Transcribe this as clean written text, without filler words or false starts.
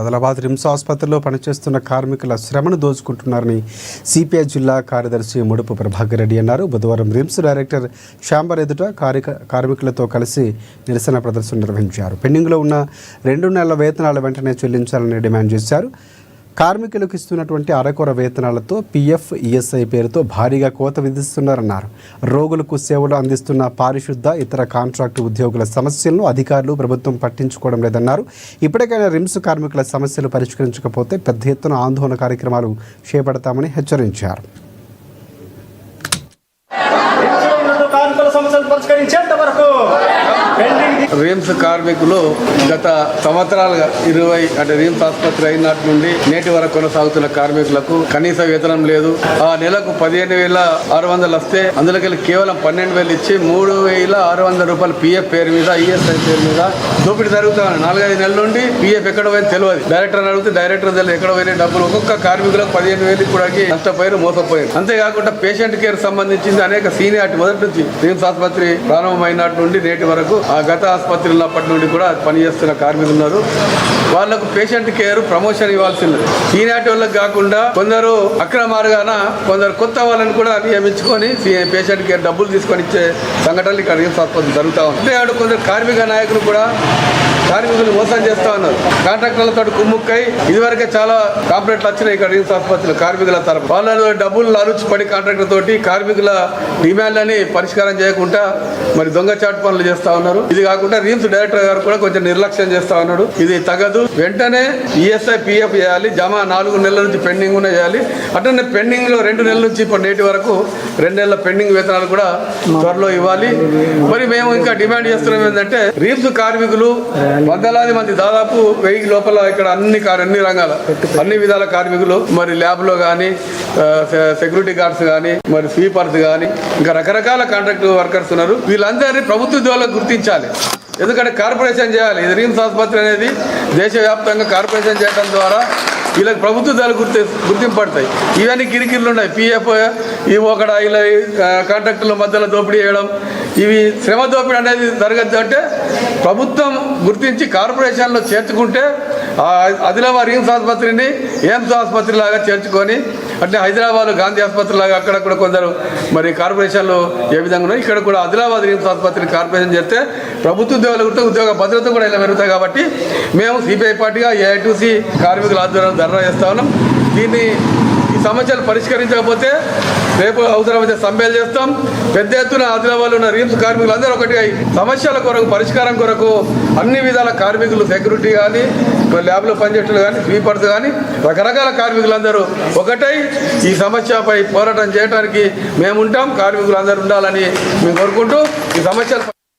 Adilabad RIMS ఆసుపత్రిలో పనిచేస్తున్న కార్మికుల శ్రమను దోచుకుంటున్నారని సిపిఐ జిల్లా కార్యదర్శి ముడుపు ప్రభాకర్ రెడ్డి అన్నారు. బుధవారం రిమ్స్ డైరెక్టర్ ఛాంబర్ ఎదుట కార్మికులతో కలిసి నిరసన ప్రదర్శన నిర్వహించారు. పెండింగ్లో ఉన్న 2 నెలల వేతనాలు వెంటనే చెల్లించాలని డిమాండ్ చేశారు. కార్మికులకు ఇస్తున్నటువంటి అరకొర వేతనాలతో పీఎఫ్, ఈఎస్ఐ పేరుతో భారీగా కోత విధిస్తున్నారన్నారు. రోగులకు సేవలు అందిస్తున్న పారిశుద్ధ, ఇతర కాంట్రాక్టు ఉద్యోగుల సమస్యలను అధికారులు, ప్రభుత్వం పట్టించుకోవడం లేదన్నారు. ఇప్పటికైనా రిమ్స్ కార్మికుల సమస్యలు పరిష్కరించకపోతే పెద్ద ఎత్తున ఆందోళన కార్యక్రమాలు చేపడతామని హెచ్చరించారు. రిమ్స్ కార్మికులు గత సంవత్సరాలుగా 20 అంటే రిమ్స్ ఆసుపత్రి అయినట్టు నుండి నేటి వరకు కొనసాగుతున్న కార్మికులకు కనీస వేతనం లేదు. ఆ నెలకు 15,600 వస్తే అందులోకి కేవలం 12,000 ఇచ్చి 3,600 రూపాయలు పిఎఫ్ పేరు మీద, ఈఎస్ఐ పేరు మీద దోపిడీ జరుగుతుంది. 4-5 నెలల నుండి పిఎఫ్ ఎక్కడ పోయింది తెలియదు. డైరెక్టర్ అడిగితే డైరెక్టర్ తెలియదు ఎక్కడ పోయిన డబ్బులు. ఒక్కొక్క కార్మికులకు 15,000 కూడా నష్టపోయారు, మోసపోయారు. అంతేకాకుండా పేషెంట్ కేర్ సంబంధించింది అనేక సీనియారిటీ మొదటి నుంచి రిమ్స్ ఆసుపత్రి ప్రారంభమైనట్టు నుండి నేటి వరకు ఆ గత ఆసుపత్రి ఉన్నప్పటి నుండి కూడా పనిచేస్తున్న కార్మికులు ఉన్నారు. వాళ్లకు పేషెంట్ కేర్ ప్రమోషన్ ఇవ్వాల్సింది. సీనియారిటీ వాళ్ళకి కాకుండా కొందరు అక్రమార్గాన కొందరు కొత్త వాళ్ళని కూడా నియమించుకొని పేషెంట్ కేర్ డబ్బులు తీసుకొని ఇచ్చే సంఘటనలు ఇక్కడ రిమ్స్ ఆసుపత్రి జరుగుతూ ఉంది. అంతే కొందరు కార్మిక నాయకులు కూడా కార్మికులు మోసం చేస్తూ ఉన్నారు. కాంట్రాక్టర్లతో కుమ్ముక్కై ఇదివరకే చాలా కంప్లైంట్లు వచ్చినాయి ఇక్కడ రిమ్స్ ఆసుపత్రిలో కార్మికుల తరఫు. వాళ్ళలో డబ్బులు అరుచిపడి కాంట్రాక్టర్ తోటి కార్మికుల డిమాండ్లని పరిష్కారం చేయకుండా మరి దొంగచాటు పనులు చేస్తా ఉన్నారు. ఇది కాకుండా రిమ్స్ డైరెక్టర్ గారు కూడా కొంచెం నిర్లక్ష్యం చేస్తా ఉన్నాడు. ఇది తగదు. వెంటనే ఈఎస్ఐ, పిఎఫ్ చేయాలి. జమ 4 నెలల నుంచి పెండింగ్ ఉన్న చేయాలి. అట్లనే పెండింగ్ లో 2 నెలల నుంచి ఇప్పుడు నేటి వరకు 2 నెలల పెండింగ్ వేతనాలు కూడా త్వరలో ఇవ్వాలి. మరి మేము ఇంకా డిమాండ్ చేస్తున్నాం ఏంటంటే రిమ్స్ కార్మికులు వందలాది మంది, దాదాపు 1000 లోపల ఇక్కడ అన్ని రంగాల అన్ని విధాల కార్మికులు మరి ల్యాబ్ లో కానీ, సెక్యూరిటీ గార్డ్స్ కానీ, మరి స్వీపర్స్ కానీ, ఇంకా రకరకాల కాంట్రాక్ట్ వర్కర్స్ ఉన్నారు. వీళ్ళందరినీ ప్రభుత్వ ఉద్యోగులకు గుర్తించాలి. ఎందుకంటే కార్పొరేషన్ చేయాలి. ఇది రిమ్స్ ఆసుపత్రి అనేది దేశవ్యాప్తంగా కార్పొరేషన్ చేయడం ద్వారా వీళ్ళకి ప్రభుత్వ ఉద్యోగాలు గుర్తింపడతాయి. ఇవన్నీ కిరికిర్లు ఉన్నాయి. పిఎఫ్ ఇవి ఒకడ ఇలా కాంట్రాక్టుల మధ్యలో దోపిడీ చేయడం, ఇవి శ్రమ దోపిడీ అనేది జరగద్దు. అంటే ప్రభుత్వం గుర్తించి కార్పొరేషన్లో చేర్చుకుంటే ఆదిలాబాద్ రిమ్స్ ఆసుపత్రిని ఎయిమ్స్ ఆసుపత్రి లాగా చేర్చుకొని, అంటే హైదరాబాద్ గాంధీ ఆసుపత్రి లాగా అక్కడ కొందరు మరి కార్పొరేషన్లు ఏ విధంగా ఉన్నాయి, ఇక్కడ కూడా ఆదిలాబాద్ రిమ్స్ ఆసుపత్రిని కార్పొరేషన్ చేస్తే ప్రభుత్వ ఉద్యోగాలు ఉంటే ఉద్యోగ భద్రత కూడా ఇలా పెరుగుతాయి. కాబట్టి మేము సిపిఐ పార్టీగా ఏఐటీసీ కార్మికుల ఆధ్వర్యంలో ధర్నా చేస్తా ఉన్నాం. దీన్ని ఈ సమస్యలు పరిష్కరించకపోతే రేపు అవసరమైతే సమ్మెలు చేస్తాం. పెద్ద ఎత్తున ఆదిలాబాద్లో ఉన్న రిమ్స్ కార్మికులు అందరూ ఒకటిగా సమస్యల కొరకు, పరిష్కారం కొరకు అన్ని విధాల కార్మికులు, సెక్యూరిటీ కానీ, ల్యాబ్లో పనిచేసేట్లు కానీ, స్వీపర్స్ కానీ, రకరకాల కార్మికులందరూ ఒకటై ఈ సమస్యపై పోరాటం చేయడానికి మేముంటాం. కార్మికులు అందరూ ఉండాలని మేము కోరుకుంటూ ఈ సమస్యలు